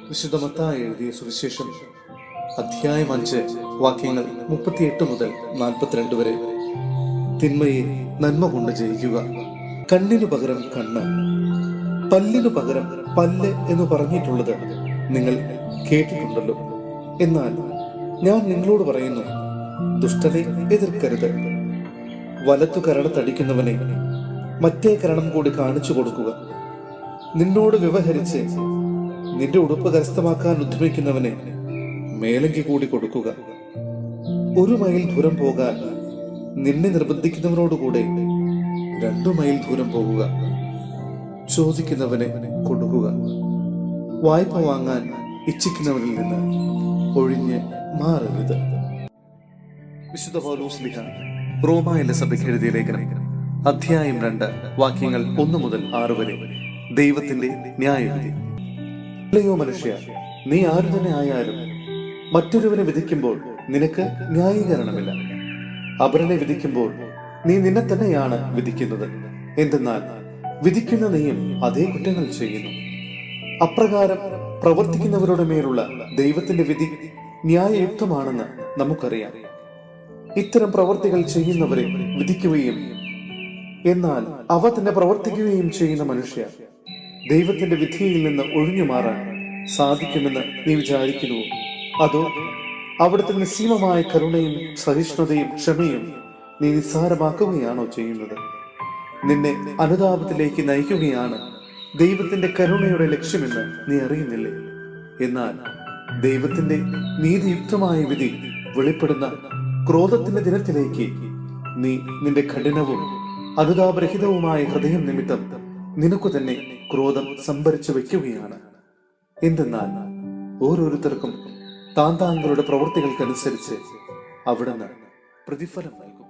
വിശുദ്ധ മത്തായി എഴുതിയ സുവിശേഷം അധ്യായം 5 വാക്യങ്ങൾ 38 മുതൽ 42 വരെ. തിന്മയെ നന്മ കൊണ്ട് ജയിക്കുക. കണ്ണിനു പകരം കണ്ണ്, പല്ലിനു പകരം പല്ല് എന്ന് പറഞ്ഞിട്ടുള്ളത് നിങ്ങൾ കേട്ടിട്ടുണ്ടല്ലോ. എന്നാൽ ഞാൻ നിങ്ങളോട് പറയുന്നു, ദുഷ്ടനെ എതിർക്കരുത്. വലത്തു കരണത്തടിക്കുന്നവനെ മറ്റേ കരണം കൂടി കാണിച്ചു കൊടുക്കുക. നിന്നോട് വ്യവഹരിച്ച് നിന്റെ ഉടുപ്പ് കരസ്ഥമാക്കാൻ ഉദ്യമിക്കുന്നവനെ മേലങ്കി കൂടി കൊടുക്കുക. 1 മൈൽ ദൂരം പോകാൻ നിന്നെ നിർബന്ധിക്കുന്നവനോടുകൂടെ 2 മൈൽ ദൂരം പോകുക. ചോദിക്കുന്നവനെ കൊടുക്കുക. വായ്പ വാങ്ങാൻ ഇച്ഛിക്കുന്നവരിൽ നിന്ന് ഒഴിഞ്ഞ് മാറരുത്. വിശുദ്ധ പൗലോസ്ലീഹ റോമായിലെ സഭയ്ക്ക് എഴുതിയ ലേഖനം അധ്യായം 2 വാക്യങ്ങൾ 1 മുതൽ 6 വരെ. ദൈവത്തിന്റെ ന്യായവിധി. അല്ലയോ മനുഷ്യ, നീ ആരു തന്നെ ആയാലും മറ്റൊരുവനെ വിധിക്കുമ്പോൾ നിനക്ക് ന്യായീകരണമില്ല. അപരനെ വിധിക്കുമ്പോൾ നീ നിന്നെ തന്നെയാണ് വിധിക്കുന്നത്. എന്തെന്നാൽ വിധിക്കുന്ന നീയും അതേ കുറ്റങ്ങൾ ചെയ്യുന്നു. അപ്രകാരം പ്രവർത്തിക്കുന്നവരുടെ മേലുള്ള ദൈവത്തിന്റെ വിധി ന്യായയുക്തമാണെന്ന് നമുക്കറിയാം. ഇത്തരം പ്രവർത്തികൾ ചെയ്യുന്നവരെ വിധിക്കുകയും എന്നാൽ അവ തന്നെ പ്രവർത്തിക്കുകയും ചെയ്യുന്ന മനുഷ്യ ദൈവത്തിന്റെ വിധിയിൽ നിന്ന് ഒഴിഞ്ഞു മാറാൻ സാധിക്കുമെന്ന് നീ വിചാരിക്കുന്നുവോ? അതോ അവിടുത്തെ നിസ്സീമമായ കരുണയും സഹിഷ്ണുതയും ക്ഷമയും നീ നിസ്സാരമാക്കുകയാണോ ചെയ്യുന്നത്? നിന്നെ അനുതാപത്തിലേക്ക് നയിക്കുകയാണ് ദൈവത്തിന്റെ കരുണയുടെ ലക്ഷ്യമെന്ന് നീ അറിയുന്നില്ലേ? എന്നാൽ ദൈവത്തിന്റെ നീതിയുക്തമായ വിധി വെളിപ്പെടുന്ന ക്രോധത്തിന്റെ ദിനത്തിലേക്ക് നീ നിന്റെ കഠിനവും അനുതാപരഹിതവുമായ ഹൃദയം നിമിത്തം നിനക്കു തന്നെ ക്രോധം സംഭരിച്ചു വെക്കുകയാണ്. എന്തെന്നാൽ ഓരോരുത്തർക്കും താന്താങ്ങളുടെ പ്രവൃത്തികൾക്കനുസരിച്ച് അവിടുന്ന് പ്രതിഫലം നൽകും.